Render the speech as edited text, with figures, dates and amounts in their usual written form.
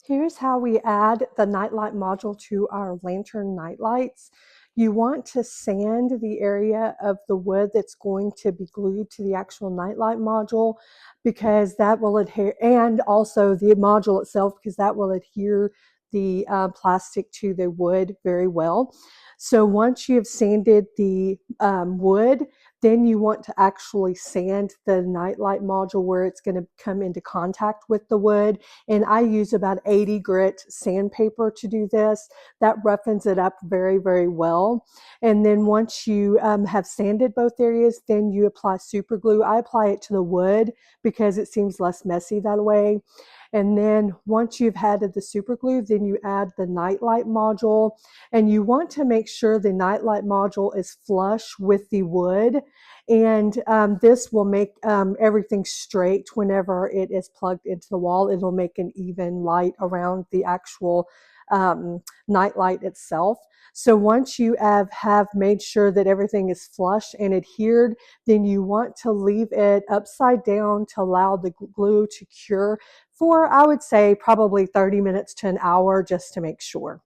Here's how we add the nightlight module to our lantern nightlights. You want to sand the area of the wood that's going to be glued to the actual nightlight module, because that will adhere, and also the module itself, because that will adhere the plastic to the wood very well. So once you have sanded the wood, then you want to actually sand the nightlight module where it's going to come into contact with the wood. And I use about 80 grit sandpaper to do this. That roughens it up very, very well. And then once you have sanded both areas, then you apply super glue. I apply it to the wood because it seems less messy that way. And then once you've added the super glue, then you add the nightlight module, and you want to make sure the nightlight module is flush with the wood. And this will make everything straight whenever it is plugged into the wall. It'll make an even light around the actual nightlight itself. So once you have made sure that everything is flush and adhered, then you want to leave it upside down to allow the glue to cure for, I would say, probably 30 minutes to an hour, just to make sure.